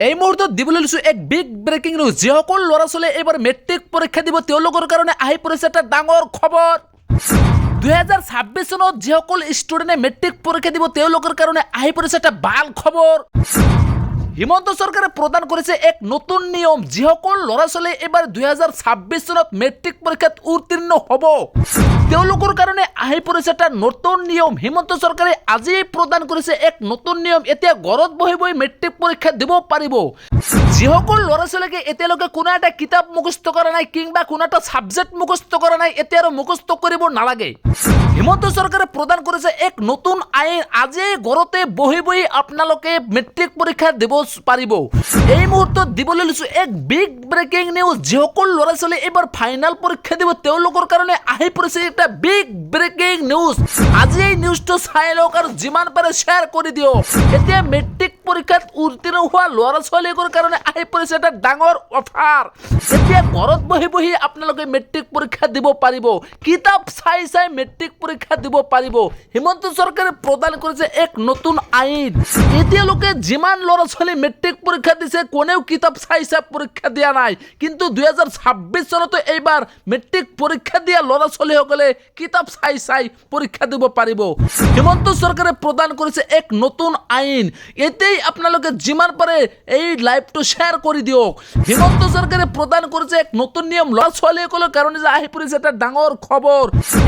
এই মুহূৰ্তত দিবলৈ লৈছো এক বিগ ব্ৰেকিং নিউজ। যিসকল ল'ৰা ছোৱালীয়ে এইবাৰ মেট্ৰিক পৰীক্ষা দিব তেওঁলোকৰ কাৰণে আহি পৰিছে এটা ডাঙৰ খবৰ। 2026 চনত যিসকল ষ্টুডেণ্টে মেট্ৰিক পৰীক্ষা দিব তেওঁলোকৰ কাৰণে আহি পৰিছে এটা ভাল খবৰ। হিমন্ত চৰকাৰে প্ৰদান কৰিছে এক নতুন নিয়ম। যিসকল ল'ৰা ছোৱালী এইবাৰ 2026 চনত মেট্ৰিক পৰীক্ষাত উত্তীৰ্ণ হ'ব তেওঁলোকৰ কাৰণে আহি পৰিছে এটা নতুন নিয়ম। হিমন্ত চৰকাৰে আজি প্ৰদান কৰিছে এক নতুন নিয়ম। এতিয়া ঘৰত বহি বহি মেট্ৰিক পৰীক্ষা দিব পাৰিব। যিসকল ল'ৰা ছোৱালীকে এতিয়ালৈকে কোনো এটা কিতাপ মুখস্থ কৰা নাই কিংবা কোনো এটা ছাবজেক্ট মুখস্থ কৰা নাই এতিয়া আৰু মুখস্থ কৰিব নালাগে। হিমন্ত চৰকাৰে প্ৰদান কৰিছে এক নতুন আইন। আজি ঘৰতে বহি বহি আপোনালোকে মেট্ৰিক পৰীক্ষা দিব পাৰিব। এই মুহূৰ্তত দিবলৈ লৈছো এক বিগ ব্ৰেকিং নিউজ। যিসকল ল'ৰা ছোৱালী এইবাৰ ফাইনেল পৰীক্ষা দিব তেওঁলোকৰ কাৰণে আহি পৰিছে এটা বিগ ব্ৰেকিং নিউজ। আজি এই নিউজটো চাই লওক আৰু যিমান পাৰে শ্বেয়াৰ কৰি দিয়ক। এতিয়া মেট্ৰিক পৰীক্ষাত উত্তীৰ্ণ হোৱা ল'ৰা ছোৱালীৰ কাৰণে আহি পৰিছে এটা ডাঙৰ অফাৰ। এতিয়া ঘৰত বহি বহি আপোনালোকে মেট্ৰিক পৰীক্ষা দিব পাৰিব। কিতাপ চাই চাই মেট্ৰিক পৰীক্ষা দিব পাৰিব। হিমন্ত চৰকাৰে প্ৰদান কৰিছে এক নতুন আইন। এতিয়ালৈকে যিমান ল'ৰা ছোৱালী মেট্ৰিক পৰীক্ষা দিছে কোনেও কিতাপ চাই চাই পৰীক্ষা দিয়া নাই, কিন্তু 2026 চনতো এইবাৰ মেট্ৰিক পৰীক্ষা দিয়া ল'ৰা ছোৱালীসকলে কিতাপ চাই চাই পৰীক্ষা দিব পাৰিব। হিমন্ত চৰকাৰে প্ৰদান কৰিছে এক নতুন আইন। এতেই আপোনালোকে যিমান পাৰে এই লাইভটো শ্বেয়াৰ কৰি দিয়ক। হিমন্ত চৰকাৰে প্ৰদান কৰিছে এক নতুন নিয়ম। ল'ৰা ছোৱালীসকলৰ কাৰণে যে আহি পৰিছে এটা ডাঙৰ খবৰ।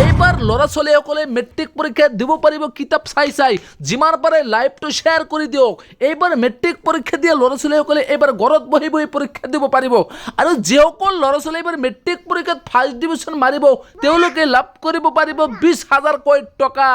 এইবাৰ ল'ৰা ছোৱালীসকলে মেট্ৰিক পৰীক্ষা দিব পাৰিব কিতাপ চাই চাই। যিমান পাৰে লাইভটো শ্বেয়াৰ কৰি দিয়ক। এইবাৰ মেট্ৰিক পৰীক্ষা দিয়া ল'ৰা ছোৱালীসকলে এইবাৰ ঘৰত বহি বহি পৰীক্ষা দিব পাৰিব। আৰু যিসকল ল'ৰা ছোৱালী এইবাৰ মেট্ৰিক পৰীক্ষাত ফাৰ্ষ্ট ডিভিজন মাৰিব তেওঁলোকে লাভ কৰিব পাৰিব 20,000 টকা।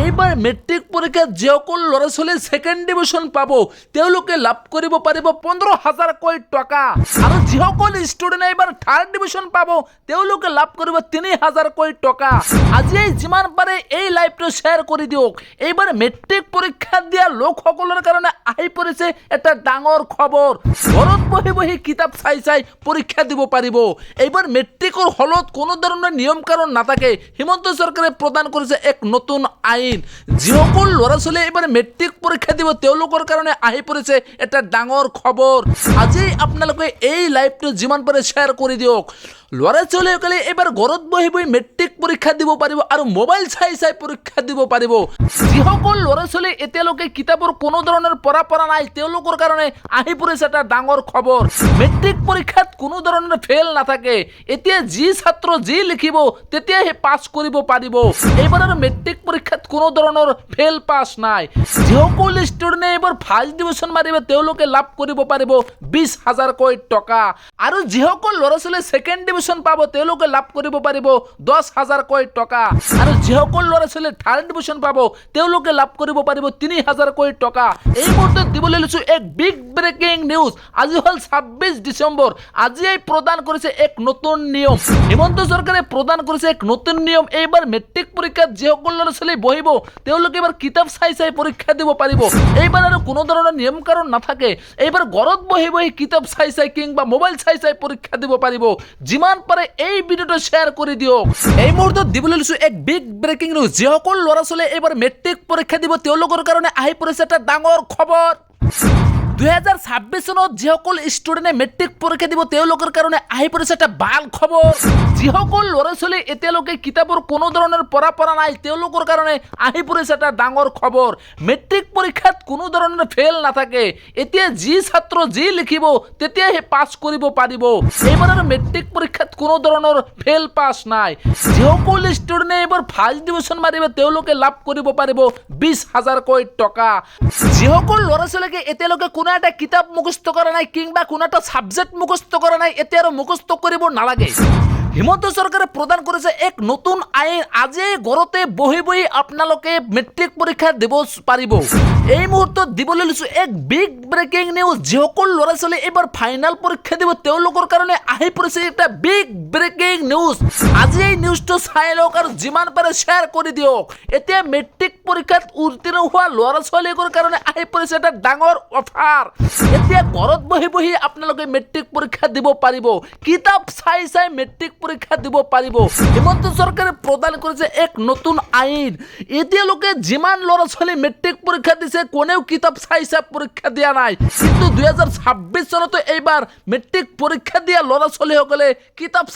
এইবাৰ মেট্ৰিক পৰীক্ষাত যিসকল ল'ৰা ছোৱালী ছেকেণ্ড ডিভিজন পাব তেওঁলোকে লাভ কৰিব পাৰিব 15,000 টকা। আৰু যিসকল ষ্টুডেণ্টে এইবাৰ থাৰ্ড ডিভিজন পাব তেওঁলোকে লাভ কৰিব 3,000 টকা। আজি যিমান পাৰে এই লাইভটো শ্বেয়াৰ কৰি দিয়ক। এইবাৰ মেট্ৰিক পৰীক্ষা দিয়া লোকসকলৰ কাৰণে আহি পৰিছে এটা ডাঙৰ খবৰ। ঘৰত বহি বহি কিতাপ চাই চাই পৰীক্ষা দিব পাৰিব। এইবাৰ মেট্ৰিকৰ হলত কোনো ধৰণৰ নিয়ম কানুন নাথাকে। হিমন্ত চৰকাৰে প্ৰদান কৰিছে এক নতুন আইন। যিসকল ল'ৰা ছোৱালীয়ে এইবাৰ মেট্ৰিক পৰীক্ষা দিব তেওঁলোকৰ কাৰণে আহি পৰিছে এটা ডাঙৰ খবৰ। আজি আপোনালোকে এই লাইভটো যিমান পাৰে শ্বেয়াৰ কৰি দিয়ক। ল'ৰা ছোৱালীসকলে এইবাৰ ঘৰত বহি বহি মেট্ৰিক পৰীক্ষা দিব পাৰিব আৰু মোবাইল চাই চাই পৰীক্ষা দিব পাৰিব। যিসকল ল'ৰা ছোৱালী এতিয়ালৈকে কিতাপৰ কোনো ধৰণৰ পৰা নাই তেওঁলোকৰ কাৰণে আহি পৰিছে এটা ডাঙৰ খবৰ। মেট্ৰিক পৰীক্ষাত কোনো ধৰণৰ ফেইল নাথাকে। এতিয়া যি ছাত্ৰ যি লিখিব তেতিয়াহে পাছ কৰিব পাৰিব। এইবাৰ আৰু মেট্ৰিক পৰীক্ষাত কোনো ধৰণৰ ফেইল পাছ নাই। যিসকল ষ্টুডেণ্টে এইবাৰ ফাৰ্ষ্ট ডিভিজন মাৰিব তেওঁলোকে লাভ কৰিব পাৰিব 20,000 টকা। আৰু যিসকল ল'ৰা ছোৱালী ছেকেণ্ড ডিভিজন পাব তেওঁলোকে লাভ কৰিব পাৰিব 10,000 টকা। আৰু যিসকল ল'ৰা ছোৱালী থাৰ্ড ডিভিজন পাব তেওঁলোকে লাভ কৰিব পাৰিব 3,000 টকা। এই মুহূৰ্তত দিবলৈ লৈছো এক বিগ ব্ৰেকিং নিউজ। আজি হ'ল 26 ডিচেম্বৰ। আজিয়ে প্ৰদান কৰিছে এক নতুন নিয়ম। হিমন্ত চৰকাৰে প্ৰদান কৰিছে এক নতুন নিয়ম। এইবাৰ মেট্ৰিক পৰীক্ষাত যিসকল ল'ৰা ছোৱালী বহিব তেওঁলোকে এইবাৰ কিতাপ চাই চাই পৰীক্ষা দিব পাৰিব। এইবাৰ আৰু কোনো ধৰণৰ নিয়ম কানুন নাথাকে। এইবাৰ ঘৰত বহি বহি কিতাপ চাই চাই কিংবা মোবাইল চাই চাই পৰীক্ষা দিব পাৰিব। যিমান পাৰে এই ভিডিঅ'টো শ্বেয়াৰ কৰি দিয়ক। এই মুহূৰ্তত দিবলৈ লৈছো এক বিগ ব্ৰেকিং নিউজ। যিসকল ল'ৰা ছোৱালী এইবাৰ মেট্ৰিক পৰীক্ষা দিব তেওঁলোকৰ কাৰণে আহি পৰিছে এটা ডাঙৰ খবৰ। 2026 চনত যিসকল ষ্টুডেণ্টে মেট্ৰিক পৰীক্ষা দিব তেওঁলোকৰ কাৰণে আহি পৰিছে এটা ভাল খবৰ। যিসকল ল'ৰা ছোৱালী এতিয়ালৈকে কিতাপৰ কোনো ধৰণৰ পৰা নাই তেওঁলোকৰ কাৰণে আহি পৰিছে এটা ডাঙৰ খবৰ। মেট্ৰিক পৰীক্ষাত কোনো ধৰণৰ ফেইল নাথাকে। এতিয়া যি ছাত্ৰ যি লিখিব তেতিয়াহে পাছ কৰিব পাৰিব। এইবাৰ আৰু মেট্ৰিক পৰীক্ষাত কোনো ধৰণৰ ফেইল পাছ নাই। যিসকল ষ্টুডেণ্টে এইবাৰ ফাৰ্ষ্ট ডিভিজন মাৰিব তেওঁলোকে লাভ কৰিব পাৰিব 20,000 টকা। যিসকল ল'ৰা ছোৱালীকে এতিয়ালৈকে কোনো এটা কিতাপ মুখস্থ কৰা নাই কিংবা কোনো এটা ছাবজেক্ট মুখস্থ কৰা নাই এতিয়া আৰু মুখস্থ কৰিব নালাগে। হিমন্ত চৰকাৰে প্ৰদান কৰিছে এক নতুন আইন। আজি ঘৰতে বহি বহি আপোনালোকে মেট্ৰিক পৰীক্ষা দিব পাৰিব। এই মুহূৰ্তত দিবলৈ লৈছো এক বিগ ব্ৰেকিং নিউজ। যিসকল ল'ৰা ছোৱালী এইবাৰ ফাইনেল পৰীক্ষা দিব তেওঁলোকৰ কাৰণে আহি পৰিছে এটা বিগ ব্ৰেকিং নিউজ। আজি এই নিউজটো চাই লওক আৰু যিমান পাৰে শ্বেয়াৰ কৰি দিয়ক। এতিয়া মেট্ৰিক পৰীক্ষাত উত্তীৰ্ণ হোৱা ল'ৰা ছোৱালীৰ কাৰণে আহি পৰিছে এটা ডাঙৰ অফাৰ। এতিয়া ঘৰত বহি বহি আপোনালোকে মেট্ৰিক পৰীক্ষা দিব পাৰিব কিতাপ চাই মেট্ৰিক পৰীক্ষা দিব পাৰিব হিমন্ত চৰকাৰে প্ৰদান কৰিছে এক নতুন আইন এতিয়ালৈকে যিমান ল'ৰা ছোৱালী মেট্ৰিক পৰীক্ষা দিছে কোনেও কিতাপ চাই পৰীক্ষা দিয়া নাই কিন্তু 2026 চনতো এইবাৰ মেট্ৰিক পৰীক্ষা দিয়া ল'ৰা ছোৱালীসকলে কিতাপ